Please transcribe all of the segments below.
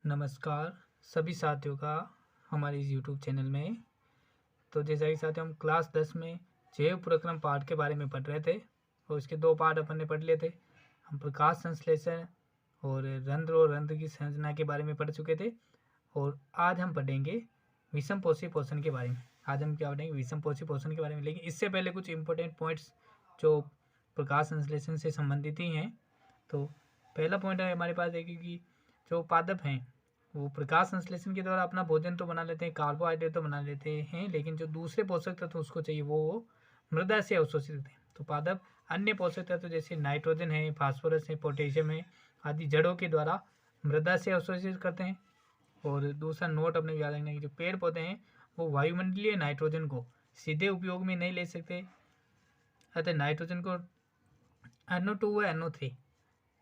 नमस्कार सभी साथियों का हमारे इस यूट्यूब चैनल में। तो जैसा कि साथियों हम क्लास 10 में जैव प्रक्रम पाठ के बारे में पढ़ रहे थे और इसके दो पार्ट अपन ने पढ़ लिए थे। हम प्रकाश संश्लेषण और रंध्र की संरचना के बारे में पढ़ चुके थे और आज हम पढ़ेंगे विषम पोषी पोषण के बारे में। आज हम क्या पढ़ेंगे? विषम पोषी पोषण के बारे में। लेकिन इससे पहले कुछ इंपॉर्टेंट पॉइंट्स जो प्रकाश संश्लेषण से संबंधित ही हैं। तो पहला पॉइंट है हमारे पास देखिए कि जो पादप हैं वो प्रकाश संश्लेषण के द्वारा अपना भोजन तो बना लेते हैं, कार्बोहाइड्रेट तो बना लेते हैं, लेकिन जो दूसरे पोषक तत्व उसको चाहिए वो मृदा से अवशोषित होते हैं। तो पादप अन्य पोषक तत्व जैसे नाइट्रोजन है, फास्फोरस है, पोटेशियम है आदि जड़ों के द्वारा मृदा से अवशोषित करते हैं। और दूसरा नोट अपने याद रखना कि जो पेड़ पौधे हैं वो वायुमंडलीय नाइट्रोजन को सीधे उपयोग में नहीं ले सकते, अतः नाइट्रोजन को NO2 व NO3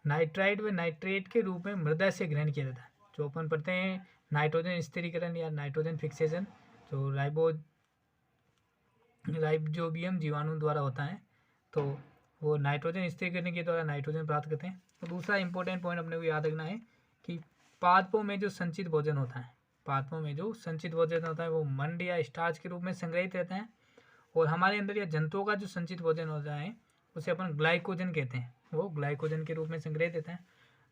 नाइट्राइड व नाइट्रेट के रूप में मृदा से ग्रहण किया जाता है। जो अपन पढ़ते हैं नाइट्रोजन स्थिरीकरण या नाइट्रोजन फिक्सेशन, जो राइबोजोबियम जीवाणु द्वारा होता है, तो वो नाइट्रोजन स्थिरीकरण के द्वारा नाइट्रोजन प्राप्त करते हैं। तो दूसरा इंपॉर्टेंट पॉइंट अपने को याद रखना है कि पादपों में जो संचित भोजन होता है वो मंड या स्टार्च के रूप में संग्रहित रहता है। और हमारे अंदर या जंतुओं का जो संचित भोजन होता है उसे अपन ग्लाइकोजन कहते हैं, वो ग्लाइकोजन के रूप में संग्रहित रहता है।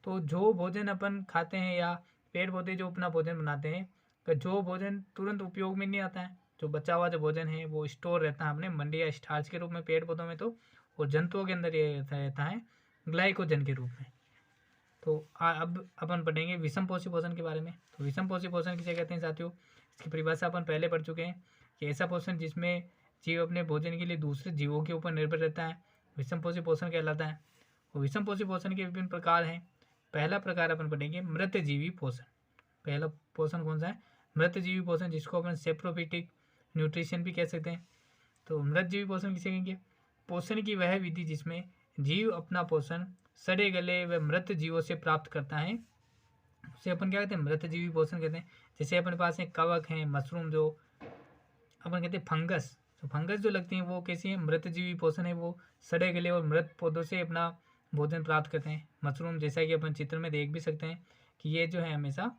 तो जो भोजन अपन खाते हैं या पेड़ पौधे जो अपना भोजन बनाते हैं, तो जो भोजन तुरंत उपयोग में नहीं आता है, जो बचा हुआ जो भोजन है वो स्टोर रहता है अपने मंडी या स्टार्च के रूप में पेड़ पौधों में, तो और जंतुओं के अंदर ये रहता है ग्लाइकोजन के रूप में। तो अब अपन पढ़ेंगे विषम पोषी पोषण के बारे में। तो विषम पोषी पोषण किसे कहते हैं साथियों? इसकी परिभाषा अपन पहले पढ़ चुके हैं कि ऐसा पोषण जिसमें जीव अपने भोजन के लिए दूसरे जीवों के ऊपर निर्भर रहता है विषम पोषी पोषण कहलाता है। और विषम पोषी पोषण के विभिन्न प्रकार हैं। पहला प्रकार अपन पढ़ेंगे मृतजीवी पोषण। पहला पोषण कौन सा है? मृतजीवी पोषण, जिसको अपन सेप्रोफिटिक न्यूट्रिशन भी कह सकते हैं। तो मृतजीवी पोषण किसे कहेंगे? पोषण की वह विधि जिसमें जीव अपना पोषण सड़े गले व मृत जीवों से प्राप्त करता है उसे अपन क्या कहते हैं? मृतजीवी पोषण कहते हैं। जैसे अपने पास है कवक है, मशरूम, जो अपन कहते हैं फंगस, तो फंगस जो लगती हैं वो कैसी है? मृतजीवी पोषण है। वो सड़े गले और मृत पौधों से अपना भोजन प्राप्त करते हैं। मशरूम जैसा कि अपन चित्र में देख भी सकते हैं कि ये जो है हमेशा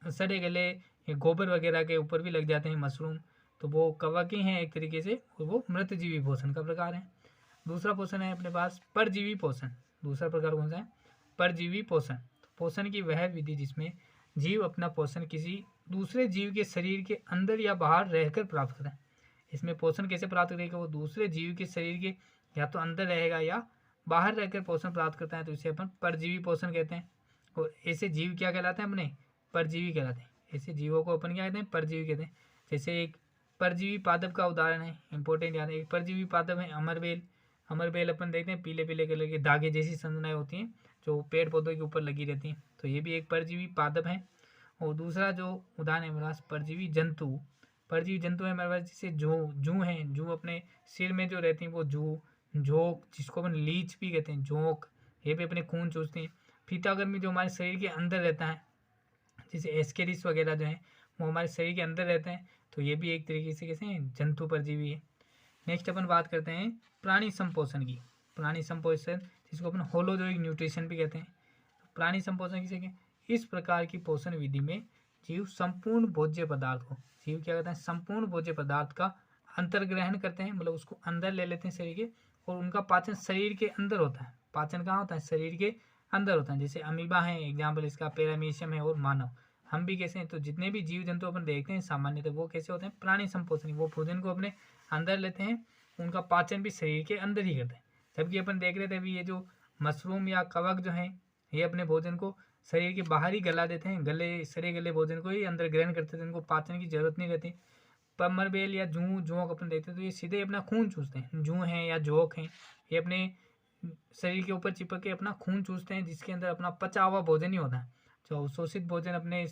सड़े गले गोबर वगैरह के ऊपर भी लग जाते हैं मशरूम, तो वो कवक ही हैं एक तरीके से, और वो मृतजीवी पोषण का प्रकार है। दूसरा पोषण है अपने पास परजीवी पोषण। दूसरा प्रकार कौन सा है? परजीवी पोषण। तो पोषण की वह विधि जिसमें जीव अपना पोषण किसी दूसरे जीव के शरीर के अंदर या बाहर रहकर प्राप्त करता है। इसमें पोषण कैसे प्राप्त करेगा? वो दूसरे जीव के शरीर के या तो अंदर रहेगा या बाहर रहकर पोषण प्राप्त करता है, तो इसे अपन परजीवी पोषण कहते हैं। और ऐसे जीव क्या कहलाते हैं? अपने परजीवी कहलाते हैं। ऐसे जीवों को अपन क्या कहते हैं? परजीवी कहते हैं। जैसे एक परजीवी पादप का उदाहरण है, इंपॉर्टेंट याद है, एक परजीवी पादप है अमरबेल। अमरबेल अपन देखते हैं पीले पीले कलर के धागे जैसी संरचनाएं होती हैं जो पेड़ पौधों के ऊपर लगी रहती हैं, तो ये भी एक परजीवी पादप है। और दूसरा जो उदाहरण है हमारे पास परजीवी जंतु। परजीवी जंतु है हमारे पास जैसे जू हैं। जू अपने सिर में जो रहती हैं वो जोंक, जिसको अपन लीच भी कहते हैं, जोंक, ये भी अपने खून चूसते हैं। फीतागर्मी जो हमारे शरीर के अंदर रहता है, जैसे एस्केरिस वगैरह जो है वो हमारे शरीर के अंदर रहते हैं, तो ये भी एक तरीके से कैसे हैं? जंतु परजीवी है। नेक्स्ट अपन बात करते हैं प्राणी संपोषण की। प्राणी संपोषण जिसको अपन होलोजोइक न्यूट्रिशन भी कहते हैं। तो प्राणी संपोषण किसे कहते हैं? इस प्रकार की पोषण विधि में जीव संपूर्ण भोज्य पदार्थ को, जीव क्या कहते हैं? संपूर्ण भोज्य पदार्थ का अंतर्ग्रहण करते हैं, मतलब उसको अंदर ले लेते हैं शरीर के, और उनका पाचन शरीर के अंदर होता है। पाचन कहाँ होता है? शरीर के अंदर होता है। जैसे अमीबा है एग्जाम्पल इसका, पैरामीशियम है, और मानव, हम भी कैसे हैं? तो जितने भी जीव जंतु अपन देखते हैं सामान्यतः वो कैसे होते हैं? प्राणी संपोषणी। वो भोजन को अपने अंदर लेते हैं, उनका पाचन भी शरीर के अंदर ही करते हैं। जबकि अपन देख रहे थे अभी ये जो मशरूम या कवक जो हैं ये अपने भोजन को शरीर के बाहर ही गला देते हैं, गले सड़े गले भोजन को ही अंदर ग्रहण करते थे, उनको पाचन की जरूरत नहीं रहती। पमरबेल या जोंक अपन देखते हैं तो ये सीधे अपना खून चूसते हैं। जू हैं या जोंक हैं ये अपने शरीर के ऊपर चिपक के अपना खून चूसते हैं, जिसके अंदर अपना पचा हुआ भोजन ही होता है। जो अवशोषित भोजन अपने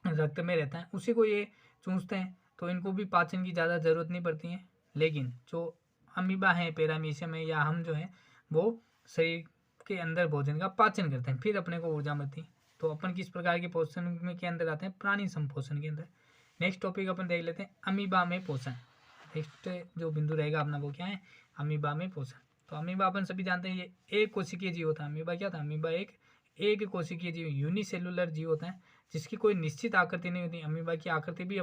रक्त में रहता है उसी को ये चूसते हैं, तो इनको भी पाचन की ज़्यादा ज़रूरत नहीं पड़ती है। लेकिन जो अमीबा है, पैरामीशियम है, या हम जो है वो शरीर के अंदर भोजन का पाचन करते हैं, फिर अपने को ऊर्जा मिलती है। तो अपन किस प्रकार के पोषण में के अंदर आते हैं? प्राणी संपोषण के अंदर। नेक्स्ट टॉपिक अपन देख लेते हैं अमीबा में पोषण। नेक्स्ट जो बिंदु रहेगा अपना वो क्या है? अमीबा में पोषण। तो अमीबा अपन सभी जानते हैं ये एक कोशिकीय जीव होता है। अमीबा क्या था? अमीबा एक एक कोशिकीय जीव यूनिसेलुलर जीव होता है, जिसकी कोई निश्चित आकृति नहीं होती। अमीबा की आकृति भी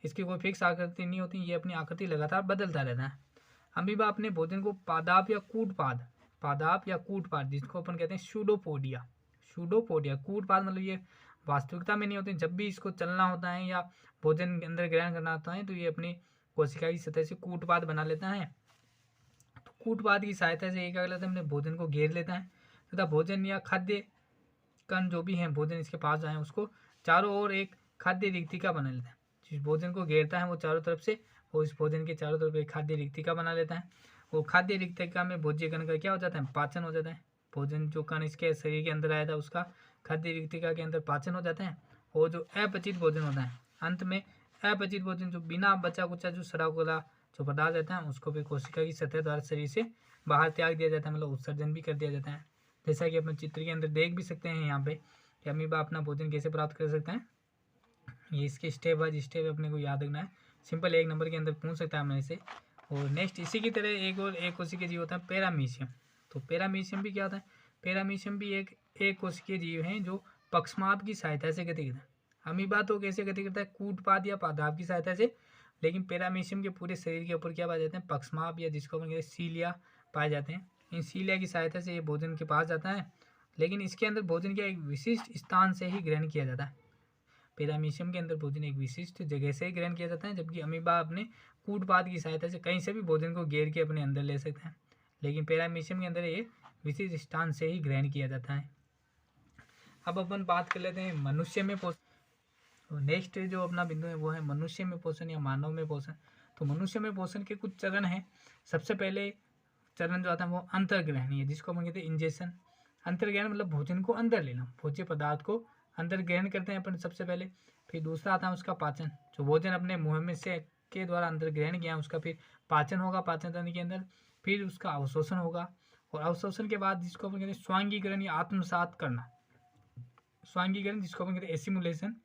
इसकी कोई फिक्स आकृति नहीं होती, ये अपनी आकृति लगातार बदलता रहता है। अमीबा अपने भोजन को पादाप या कूटपाद जिसको अपन कहते हैं सूडोपोडिया कूटपाद मतलब ये वास्तविकता में नहीं होते। जब भी इसको चलना होता है या भोजन के अंदर ग्रहण करना होता है तो ये अपनी कोशिका की सतह से कूटपाद बना लेता है। तो कूटपाद की सहायता से क्या करता है, अपने भोजन को घेर लेता है तथा भोजन या खाद्य कण जो भी है भोजन इसके पास आए उसको चारों ओर एक खाद्य रिक्तिका बना लेता है। जिस भोजन को घेरता है वो चारों तरफ से, वो इस भोजन के चारों तरफ एक खाद्य रिक्तिका बना लेता है। वो खाद्य रिक्तिका में भोज्य कण का क्या हो जाता है, पाचन हो जाता है। भोजन जो कण इसके शरीर के अंदर आया था उसका खाद्य रिक्तिका के अंदर पाचन हो जाता है। और जो अपचित भोजन होता है, अंत में अपचित भोजन जो बिना बचा कुचा जो सड़ा गला जो पदार्थ रहता है उसको भी कोशिका की सतह द्वारा शरीर से बाहर त्याग दिया जाता है, मतलब उत्सर्जन भी कर दिया जाता है। जैसा कि अपन चित्र के अंदर देख भी सकते हैं यहाँ पे कि अमीबा अपना भोजन कैसे प्राप्त कर सकते हैं। ये इसके स्टेप बाय स्टेप अपने को याद रखना है। सिंपल 1 नंबर के अंदर पूछ सकता है मेरे से। और नेक्स्ट इसी की तरह एक कोशिकीय जीव होता है पैरामीशियम। तो पैरामीशियम भी क्या होता है, पैरामीशियम भी एक कोशिकीय जीव है जो पक्षमाप की सहायता से गति करता है। अमीबा तो कैसे गति करता है, कूटपाद या पादाप की सहायता से, लेकिन पैरामीशियम के पूरे शरीर के ऊपर क्या पाए जाते हैं, पक्षमाप या जिसको अपन कहते हैं सीलिया पाए जाते हैं। इन सीलिया की सहायता से ये भोजन के पास जाता है, लेकिन इसके अंदर भोजन का एक विशिष्ट स्थान से ही ग्रहण किया जाता है। पैरामीशियम के अंदर भोजन एक विशिष्ट जगह से ही ग्रहण किया जाता है, जबकि अमीबा अपने कूटपाद की सहायता से कहीं से भी भोजन को घेर के अपने अंदर ले सकते हैं, लेकिन पैरामीशियम के अंदर ये विशिष्ट स्थान से ही ग्रहण किया जाता है। अब अपन बात कर लेते हैं मनुष्य में पोषण। तो नेक्स्ट जो अपना बिंदु है वो है मनुष्य में पोषण या मानव में पोषण। तो मनुष्य में पोषण के कुछ चरण हैं। सबसे पहले चरण जो आता है वो अंतर्ग्रहणीय है, जिसको हम कहते हैं इंजेक्शन। अंतर्ग्रहण मतलब भोजन को अंदर लेना, भोज्य पदार्थ को अंदर ग्रहण करते हैं अपन सबसे पहले। फिर दूसरा आता है उसका पाचन, जो भोजन अपने मुंह में से के द्वारा अंदर ग्रहण किया उसका फिर पाचन होगा पाचन तंत्र के अंदर। फिर उसका अवशोषण होगा, और अवशोषण के बाद जिसको अपन कहते हैं स्वांगीकरण या आत्मसात करना। स्वांगीकरण जिसको अपन कहते हैं एसिमुलेशन,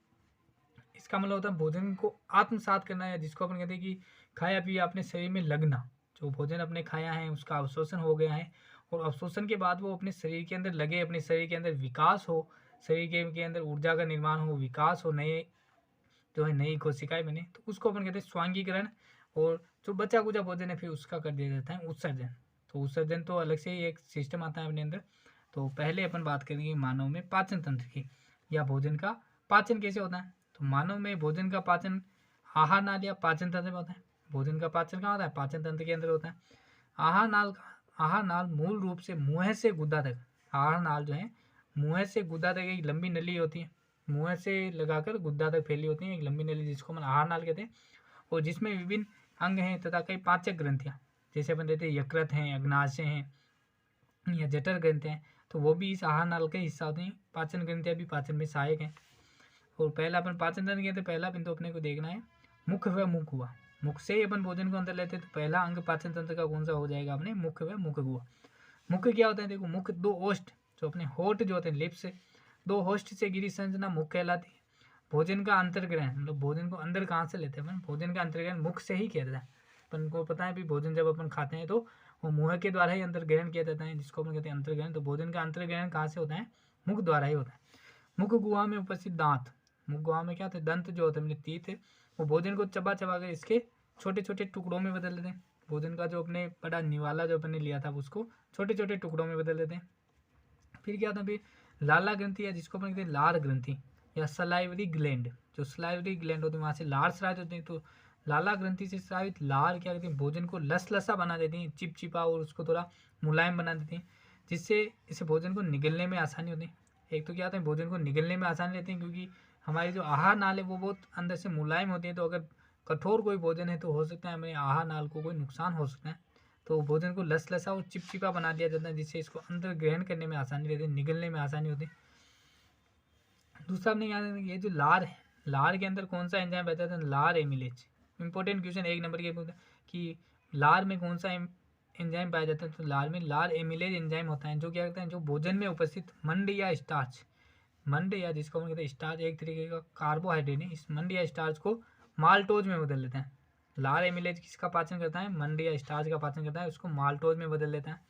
इसका मतलब होता है भोजन को आत्मसात करना, या जिसको अपन कहते हैं कि खाया पिया अपने शरीर में लगना। जो भोजन अपने खाया है उसका अवशोषण हो गया है, और अवशोषण के बाद वो अपने शरीर के अंदर लगे, अपने शरीर के अंदर विकास हो, शरीर के अंदर ऊर्जा का निर्माण हो, विकास हो, नए जो है नई कोशिकाएं बने, तो उसको अपन कहते हैं स्वांगीकरण। और जो बचा कुचा भोजन है फिर उसका कर दिया जाता है उत्सर्जन। तो उत्सर्जन तो अलग से ही एक सिस्टम आता है अपने अंदर। तो पहले अपन बात करेंगे मानव में पाचन तंत्र की, या भोजन का पाचन कैसे होता है। तो मानव में भोजन का पाचन आहार नाल या पाचन तंत्र में होता है। भोजन का पाचन कहाँ होता है, पाचन तंत्र के अंदर होता है। आहार नाल मूल रूप से मुंह से गुदा तक, आहार नाल जो है मुंह से गुदा तक एक लंबी नली होती है, मुंह से लगाकर गुद्दा तक फैली होती है एक लंबी नली, जिसको हम आहार नाल कहते हैं। और जिसमें विभिन्न अंग हैं तथा कई पाचक ग्रंथियाँ, जैसे अपन कहते हैं यकृत हैं, अग्नाशय हैं या जठर ग्रंथि हैं, तो वो भी इस आहार नाल का हिस्सा होते हैं। पाचन ग्रंथियाँ भी पाचन में सहायक हैं। और पहला अपन पाचन तंत्र कहते हैं, पहला बिंदु अपने को देखना है मुख व मुख हुआ। मुख से ही अपन भोजन को अंदर लेते हैं, तो पहला अंग पाचन तंत्र का कौन सा हो जाएगा अपने, मुख व मुख हुआ। मुख क्या होता है, देखो मुख दो ओष्ठ जो अपने होठ जो होते हैं लिप्स, दो होष्ठ से गिरी संरचना मुख कहलाती है। भोजन का अंतर्ग्रहण मतलब भोजन को अंदर कहाँ से लेते हैं अपन, भोजन का अंतर्ग्रहण मुख से ही किया जाता है। अपन को पता है भी भोजन जब अपन खाते हैं तो वो मुंह के द्वारा ही अंतर ग्रहण किया जाता है, जिसको अपन कहते हैं अंतर्ग्रहण। तो भोजन का अंतर्ग्रहण कहाँ से होता है, मुख द्वारा ही होता है। मुख गुहा में उपस्थित दांत, मुख गुहा में क्या होता है, दंत जो होते हैं अपने तीत, वो भोजन को चबा चबा कर इसके छोटे छोटे टुकड़ों में बदल देते हैं। भोजन का जो अपने बड़ा निवाला जो अपने लिया था उसको छोटे छोटे टुकड़ों में बदल देते हैं। फिर क्या होता है, फिर लाला ग्रंथि या जिसको अपन कहते हैं लार ग्रंथि या सलाइवरी ग्लैंड, जो सलाइवरी ग्लैंड होती है वहाँ से लार स्रावित होती है। तो लाला ग्रंथि से स्रावित लार क्या करती है, भोजन को लसलसा बना देती है, चिपचिपा, और उसको थोड़ा मुलायम बना देती है, जिससे इसे भोजन को निगलने में आसानी होती है। एक तो क्या होता है, भोजन को निगलने में आसानी रहती है क्योंकि हमारी जो आहार नाल है वो बहुत अंदर से मुलायम होती है। तो अगर कठोर कोई भोजन है तो हो सकता है हमारे आहार नाल को कोई नुकसान हो सकता है। तो भोजन को लसलसा और चिपचिपा बना दिया जाता है, जिससे इसको अंदर ग्रहण करने में आसानी रहती है, निगलने में आसानी होती है। दूसरा आपने याद रखना, ये जो लार है, लार के अंदर कौन सा एंजाइम रहता है, लार एमिलेज। इंपॉर्टेंट क्वेश्चन 1 नंबर के कि लार में कौन सा एंजाइम पाया जाता है। तो लार में लार एमिलेज एंजाइम होता है, जो क्या करता है, जो भोजन में उपस्थित मंड या स्टार्च, मंड या जिसको हम कहते हैं स्टार्च, एक तरीके का कार्बोहाइड्रेट है, इस मंड या स्टार्च को माल्टोज में बदल लेता है। लार एमिलेज किसका पाचन करता है, मंड या स्टार्च का पाचन करता है, उसको माल्टोज में बदल लेता है।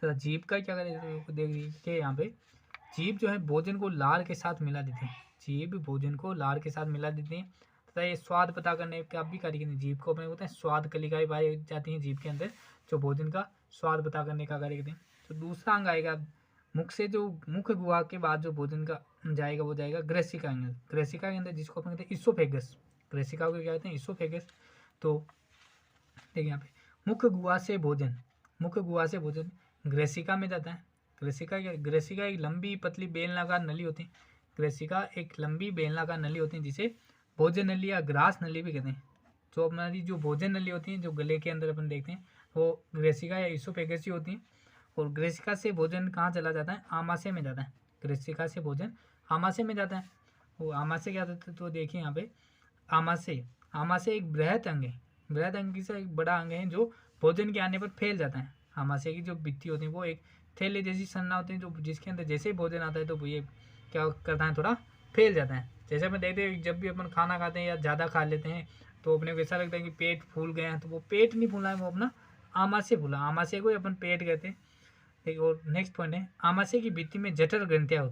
तथा जीभ का क्या करें, देख लीजिए यहाँ पे जीभ जो है भोजन को लार के साथ मिला देती है, जीभ भोजन को लार के साथ मिला देती है तथा ये स्वाद पता करने का भी कार्य करती है। जीभ को अपने होता है स्वाद कलिकाएं पाई जाती हैं जीभ के अंदर, जो भोजन का स्वाद पता करने का कार्य करती हैं। तो दूसरा अंग आएगा मुख से, जो मुख गुहा के बाद जो भोजन का जाएगा वो जाएगा ग्रसिका अंग, ग्रसिका के अंदर जिसको अपन कहते हैं इसोफेगस, ग्रसिका को क्या कहते हैं इसोफेगस। तो देखिए यहाँ पे मुख गुहा से भोजन, मुख गुहा से भोजन ग्रसिका में जाता है। ग्रसिका एक लंबी पतली बेलनाकार नली होती है, ग्रसिका एक लंबी बेलनाकार नली होती है जिसे भोजन नली या ग्रास नली भी कहते हैं। जो हमारी जो भोजन नली होती है जो गले के अंदर अपन देखते हैं वो ग्रसिका या इसोफेगस ही होती है। और ग्रसिका से भोजन कहाँ चला जाता है, आमाशय में जाता है, ग्रसिका से भोजन आमाशय में जाता है। वो आमाशय क्या होता है, तो देखिए यहाँ पे आमाशय, आमाशय एक बृहत अंग है, बृहत अंग से एक बड़ा अंग है जो भोजन के आने पर फैल जाता है। आमाशय की जो भित्ति होती है वो एक थैले जैसी संरचना होती है जो जिसके अंदर जैसे ही भोजन आता है तो ये क्या करता है, थोड़ा फैल जाता है। जैसे अपन देखते हैं जब भी अपन खाना खाते हैं या ज़्यादा खा लेते हैं तो अपने को ऐसा लगता है कि पेट फूल गया है, तो वो पेट नहीं फूला है, वो अपना आमाशय फूला, आमाशय को अपन पेट कहते हैं। ठीक, और नेक्स्ट पॉइंट है आमाशय की भित्ति में जठर ग्रंथियाँ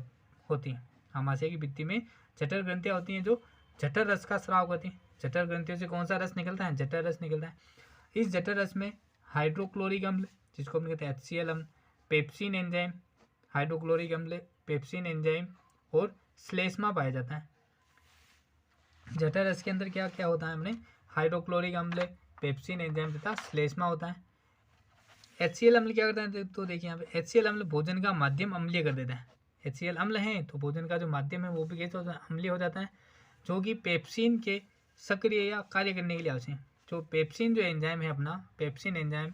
होती हैं, आमाशय की भित्ति में जठर ग्रंथियाँ होती हैं जो जठर रस का स्राव करती हैं। जठर ग्रंथियों से कौन सा रस निकलता है, जठर रस निकलता है। इस जठर रस में हाइड्रोक्लोरिक अम्ल जिसको हम कहते हैं HCl अम्ल, पेप्सिन एंजाइम, हाइड्रोक्लोरिक अम्ल, पेप्सिन एंजाइम और श्लेष्मा पाया जाता है। जठर रस के अंदर क्या क्या होता है, हमने हाइड्रोक्लोरिक अम्ल, पेप्सिन एंजाइम तथा श्लेष्मा होता है। HCl अम्ल क्या करता है, तो देखिए यहाँ पे HCl अम्ल भोजन का माध्यम अम्लीय कर देता है। HCl अम्ल है तो भोजन का जो माध्यम है वो भी कैसे होता है, अम्लीय हो जाता है, जो कि पेप्सिन के सक्रिय या कार्य करने के लिए आवश्यक है। जो पेप्सिन जो एंजाइम है अपना, पेप्सिन एंजाइम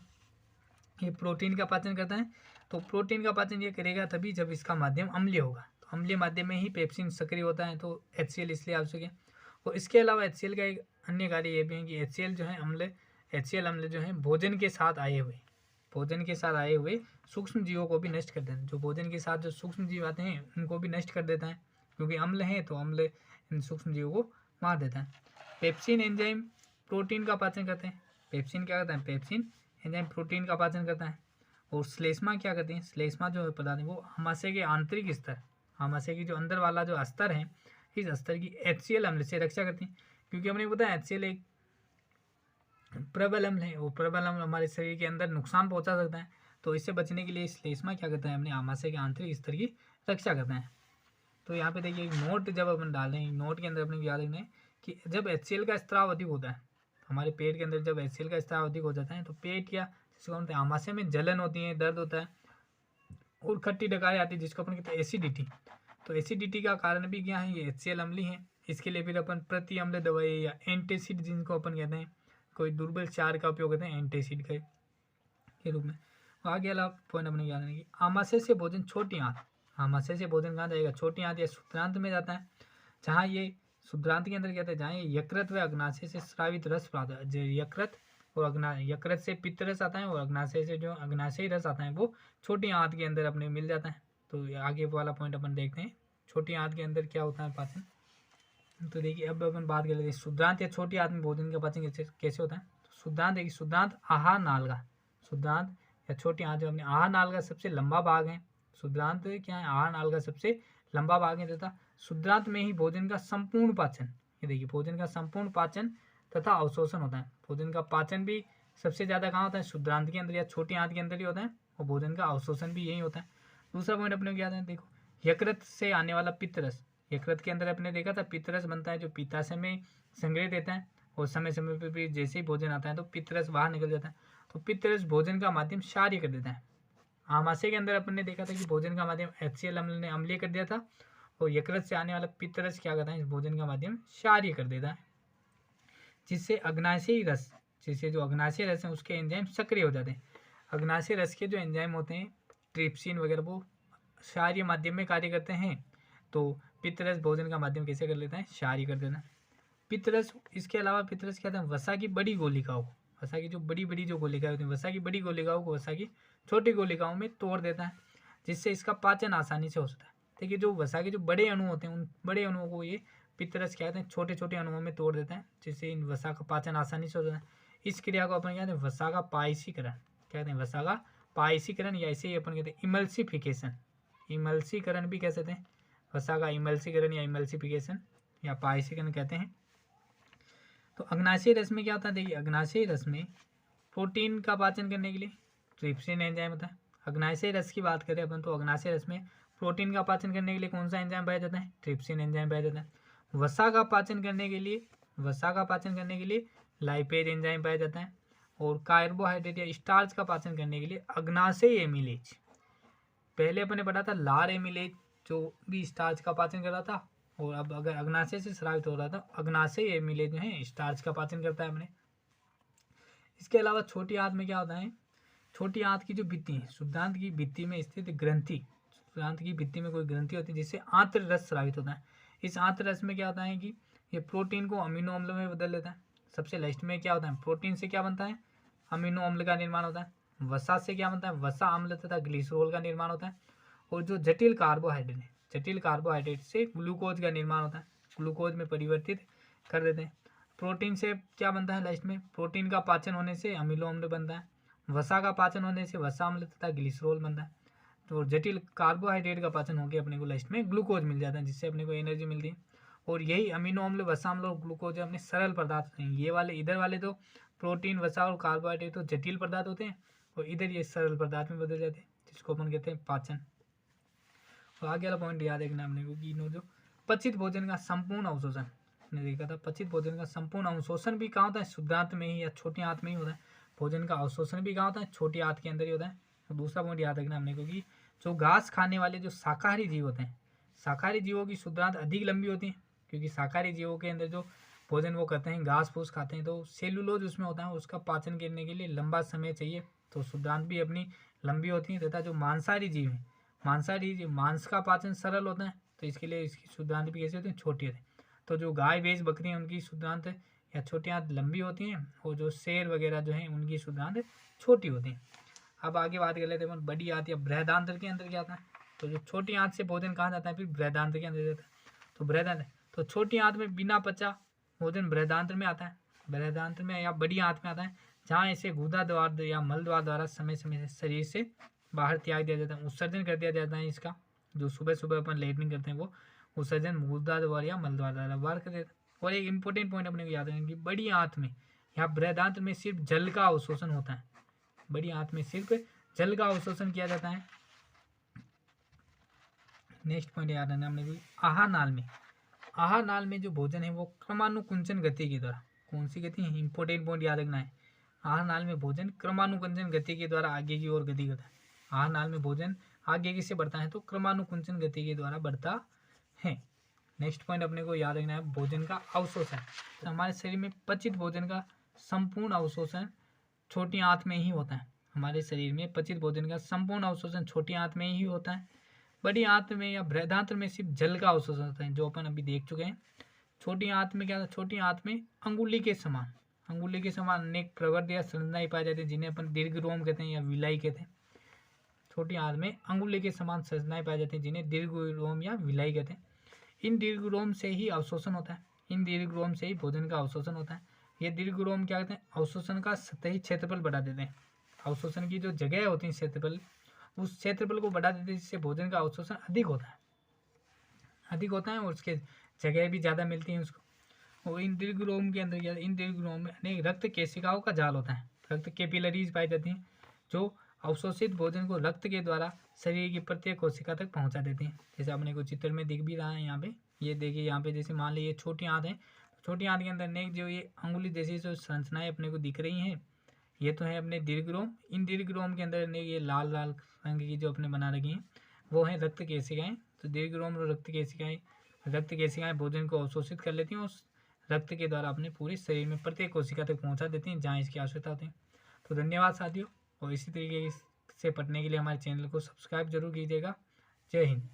ये प्रोटीन का पाचन करता है, तो प्रोटीन का पाचन ये करेगा तभी जब इसका माध्यम अम्लीय होगा, तो अम्लीय माध्यम में ही पेप्सिन सक्रिय होता है, तो HCl इसलिए आवश्यक है। और इसके अलावा HCl का एक अन्य कार्य ये भी है कि HCl जो है अम्ल, HCl अम्ल जो है भोजन के साथ आए हुए, भोजन के साथ आए हुए सूक्ष्म जीवों को भी नष्ट कर देता है। जो भोजन के साथ जो सूक्ष्म जीव आते हैं उनको भी नष्ट कर देता है, क्योंकि अम्ल है तो अम्ल इन सूक्ष्म जीवों को मार देता है। पेप्सिन एंजाइम प्रोटीन का पाचन करते हैं, पेप्सिन क्या करता है, पेप्सिन एंजाइम प्रोटीन का पाचन करता है। और श्लेष्मा क्या करते हैं, श्लेष्मा जो पदार्थ है वो आमाशय के आंतरिक स्तर, आमाशय की जो अंदर वाला जो स्तर है इस स्तर की HCl अम्ल से रक्षा करती है, क्योंकि हमने बताया HCl एक प्रबल अम्ल है, वो प्रबल अम्ल हमारे शरीर के अंदर नुकसान पहुंचा सकता है, तो इससे बचने के लिए श्लेष्मा क्या करता है, अपने आमाशय के आंतरिक स्तर की रक्षा करता है। तो यहाँ पे देखिए एक नोट जब अपन डाल रहे हैं, नोट के अंदर अपने याद रखना है कि जब HCl का स्त्राव अधिक होता है हमारे पेट के अंदर, जब HCl का स्त्राव अधिक हो जाता है तो पेट या जिसको कहते हैं आमाशय में जलन होती है, दर्द होता है और खट्टी डकारें आती है जिसको अपन कहते हैं एसिडिटी। तो एसिडिटी का कारण भी क्या है, ये HCl अम्ल ही है। इसके लिए फिर अपन प्रति अम्ल दवाई या एंटासिड जिनको अपन कहते हैं, कोई दुर्बल क्षार का उपयोग करते हैं एंटासिड के रूप में। आगे वाला पॉइंट अपने याद रखिए, आमाशय से भोजन छोटी आंत, आमाशय से भोजन कहाँ जाएगा, छोटी आंत या शुद्रांत में जाता है, जहाँ ये शुद्रांत के अंदर कहते हैं जहाँ ये यकृत व अग्नाशय से स्रावित रस प्राप्त है। जो यकृत और यकृत से पित्त रस आता है और अग्नाशय से जो अग्नाशयी रस आता है वो छोटी आंत के अंदर अपने मिल जाता है। तो आगे वाला पॉइंट अपन देखते हैं, छोटी आंत के अंदर क्या होता है पाचन। तो देखिए अब अपन बात कर लेते हैं शुद्रांत या छोटी आंत में भोजन का पाचन कैसे होता है। तो शुद्रांत देखिए, शुद्रांत आहार नाल का, शुद्रांत या छोटी आंत जो अपने आहार नाल का सबसे लंबा भाग है, शुद्रांत क्या है, आहार नाल का सबसे लंबा भाग है तथा शुद्रांत में ही भोजन का संपूर्ण पाचन, ये देखिए भोजन का संपूर्ण पाचन तथा अवशोषण होता है। भोजन का पाचन भी सबसे ज़्यादा कहाँ होता है, शुद्रांत के अंदर या छोटी आंत के अंदर ही होता है, और भोजन का अवशोषण भी यही होता है। दूसरा पॉइंट अपने को याद है, देखो यकृत से आने वाला पित्त रस, यकृत के अंदर अपने देखा था पित्त रस बनता है जो पित्ताशय में संग्रहित रहता है, और समय समय पर भी जैसे ही भोजन आता है तो पित्त रस बाहर निकल जाता है। तो पित्त रस भोजन का माध्यम क्षारीय कर देता है। आमाशय के अंदर अपन ने देखा था कि भोजन का माध्यम HCl अम्ल ने अम्लीय कर दिया था, और यकृत से आने वाला पित्त रस क्या करता है, इस भोजन का माध्यम क्षारीय कर देता है, जिससे अग्नाशयी रस, जिससे जो अग्नाशय रस है उसके एंजाइम सक्रिय हो जाते हैं। अग्नाशय रस के जो एंजाइम होते हैं ट्रिप्सिन वगैरह वो क्षारीय माध्यम में कार्य करते हैं, तो पित्त रस भोजन का माध्यम कैसे कर लेता है, क्षारीय कर देना। पित्त रस, इसके अलावा पित्त रस क्या था, वसा की बड़ी गोलिकाओं, वसा की जो बड़ी बड़ी जो गोलिकाएं होती हैं, वसा की बड़ी गोलिकाओं को वसा की छोटी गोलिकाओं में तोड़ देता है, जिससे इसका पाचन आसानी से हो सकता है। देखिए जो वसा के जो बड़े अणु होते हैं उन बड़े अणुओं को ये पित्त रस क्या कहते हैं, छोटे छोटे अणुओं में तोड़ देता है, जिससे इन वसा का पाचन आसानी से हो जाता है। इस क्रिया को अपन कहते हैं वसा का पायसीकरण, कहते हैं वसा का पायसीकरण, या इसे अपन कहते हैं इमल्सिफिकेशन, इमल्सीकरण भी कह सकते हैं, वसा का इमल्सीकरण या इमल्सिफिकेशन या पायसीकरण कहते हैं। तो अग्नाशयी रस में क्या होता है, देखिए अग्नाशयी रस में प्रोटीन का पाचन करने के लिए ट्रिप्सिन एंजाइम होता है। अग्नाशयी रस की बात करें अपन तो अग्नाशयी रस में प्रोटीन का पाचन करने के लिए कौन सा एंजाइम पाया जाता है, ट्रिप्सिन एंजाइम पाया जाता है। वसा का पाचन करने के लिए लाइपेज एंजाइम पाया जाता है। और कार्बोहाइड्रेट या स्टार्च का पाचन करने के लिए अग्नाशयी एमिलेज, पहले अपने पढ़ा था लार एमिलेज जो भी स्टार्च का पाचन कर रहा था, और अब अगर अग्नाशय से स्रावित हो रहा था अग्नाशयी एमिलेज जो है स्टार्च का पाचन करता है अपने। इसके अलावा छोटी आंत में क्या होता है, छोटी आंत की जो भित्ति है, शुद्धांत की भित्ति में स्थित ग्रंथि, शुद्धांत की भित्ति में कोई ग्रंथि होती है जिससे आंत्र रस स्रावित होता है। इस आंत्र रस में क्या होता है कि ये प्रोटीन को अमीनो अम्ल में बदल देता है। सबसे लास्ट में क्या होता है, प्रोटीन से क्या बनता है, अमीनो अम्ल का निर्माण होता है। वसा से क्या बनता है, वसा अम्ल तथा ग्लिसरॉल का निर्माण होता है। और जो जटिल कार्बोहाइड्रेट है, जटिल कार्बोहाइड्रेट से ग्लूकोज का निर्माण होता है, ग्लूकोज में परिवर्तित कर देते हैं। प्रोटीन से क्या बनता है लास्ट में, प्रोटीन का पाचन होने से अमीनो अम्ल बनता है, वसा का पाचन होने से वसा अम्ल तथा ग्लिसरॉल बनता है। तो जटिल कार्बोहाइड्रेट का पाचन होकर अपने को लास्ट में ग्लूकोज मिल जाता है जिससे अपने को एनर्जी मिलती है। और यही अमीनो अम्ल, वसा अम्ल और ग्लूकोज अपने सरल पदार्थ हैं। ये वाले इधर वाले तो प्रोटीन, वसा और कार्बोहाइड्रेट तो जटिल पदार्थ होते हैं, और इधर ये सरल पदार्थ में बदल जाते हैं जिसको अपन कहते हैं पाचन। और आगे वाला पॉइंट याद रखना अपने को कि जो पचित भोजन का संपूर्ण अवशोषण ने देखा था, पचित भोजन का संपूर्ण अवशोषण भी कहाँ होता है, शुद्धांत में ही या छोटी आंत में ही होता है। भोजन का अवशोषण भी कहाँ होता है, छोटी आंत के अंदर ही होता है। और दूसरा पॉइंट याद रखना अपने को कि जो घास खाने वाले जो शाकाहारी जीव होते हैं, शाकाहारी जीवों की शुद्धांत अधिक लंबी होती है, क्योंकि शाकाहारी जीवों के अंदर जो भोजन वो करते हैं, घास फूस खाते हैं, तो सेलुलोज उसमें होता है, उसका पाचन करने के लिए लंबा समय चाहिए, तो शुद्धांत भी अपनी लंबी होती है। तथा जो मांसाहारी जीव है, मांसाहारी जीव मांस का पाचन सरल होता है, तो इसके लिए इसकी शुद्धांत भी कैसे होती है, छोटी होती है। तो जो गाय भैंस बकरी हैं उनकी शुद्धांत या छोटी आंत लंबी होती हैं, और जो शेर वगैरह जो है उनकी शुद्धांत छोटी होती है। अब आगे बात कर लेते हैं बड़ी आंत या बृहदांत्र के अंदर क्या आता है। तो जो छोटी आंत से भोजन कहाँ जाता है, फिर बृहदांत्र के अंदर जाता है। तो बृहदांत्र, तो छोटी आंत में बिना पचा भोजन बृहदांत्र में आता है, बृहदांत्र में या बड़ी आंत में आता है, जहाँ इसे गुदा द्वार या मल द्वार द्वारा समय समय से शरीर से बाहर त्याग दिया जाता है, उत्सर्जन कर दिया जाता है। इसका जो सुबह सुबह अपन लेटरिन करते हैं वो उत्सर्जन गुदा द्वार या मल द्वार द्वारा बाहर कर देता है। और एक इंपॉर्टेंट पॉइंट अपने को याद रखना कि बड़ी आंत में या बृहदांत्र में सिर्फ जल का अवशोषण होता है, बड़ी आंत में सिर्फ जल का अवशोषण किया जाता है। नेक्स्ट पॉइंट याद रखना हमने भी, आहार नाल में, आहार नाल में जो भोजन है वो क्रमानुकुंचन गति के द्वारा, कौन सी गति है, इंपॉर्टेंट पॉइंट याद रखना है। आहार नाल में भोजन क्रमानुकुंचन गति के द्वारा आगे की ओर गति करता है। आहार नाल में भोजन आगे किससे बढ़ता है, तो क्रमानुकुंचन गति के द्वारा बढ़ता है। नेक्स्ट पॉइंट अपने को याद रखना है, भोजन का अवशोषण। तो हमारे शरीर में पचित भोजन का संपूर्ण अवशोषण छोटी आंत में ही होता है। हमारे शरीर में पचित भोजन का संपूर्ण अवशोषण छोटी आंत में ही होता है। बड़ी आंत में या बृहदांत्र में सिर्फ जल का अवशोषण होता है, जो अपन अभी देख चुके हैं। छोटी आंत में क्या होता है, छोटी आंत में अंगुली के समान अनेक प्रवर्ध या संरचनाएं पाई जाती है, जिन्हें अपन दीर्घ रोम कहते हैं या विलाई कहते हैं। छोटी आंत में अंगुली के समान संरचनाएं पाई जाती है, जिन्हें दीर्घ रोम या विलाई कहते हैं। इन दीर्घ रोम से ही अवशोषण होता है, इन दीर्घ रोम से ही भोजन का अवशोषण होता है। ये दीर्घ रोम क्या कहते हैं, अवशोषण का सतही क्षेत्रफल बढ़ा देते हैं। अवशोषण की जो जगह होती है क्षेत्रफल, उस क्षेत्रफल को बढ़ा देते हैं, जिससे भोजन का अवशोषण अधिक होता है और उसके जगह भी ज़्यादा मिलती है उसको। और इन दीर्घ रोम के अंदर, इन दीर्घ रोम में अनेक रक्त केशिकाओं का जाल होता है, रक्त कैपिलरीज पाई जाती हैं, जो अवशोषित भोजन को रक्त के द्वारा शरीर की प्रत्येक कोशिका तक पहुंचा देती हैं। जैसे अपने को चित्र में दिख भी रहा है यहाँ पे, ये देखिए यहाँ पे, जैसे मान लीजिए छोटी आंत है, छोटी आंत के अंदर अनेक जो ये अंगुली जैसी जो संरचनाएं अपने को दिख रही हैं, ये तो है अपने दीर्घ रोम। इन दीर्घ रोम के अंदर अनेक ये लाल लाल रंग की जो अपने बना रखी हैं वो हैं रक्त केशिकाएं। तो दीर्घ रोम और रक्त केशिकाएं भोजन को अवशोषित कर लेती हैं और रक्त के द्वारा अपने पूरे शरीर में प्रत्येक कोशिका तक पहुँचा देती हैं जहाँ इसकी आवश्यकता होती है। तो धन्यवाद साथियों, और इसी तरीके से पढ़ने के लिए हमारे चैनल को सब्सक्राइब जरूर कीजिएगा। जय हिंद।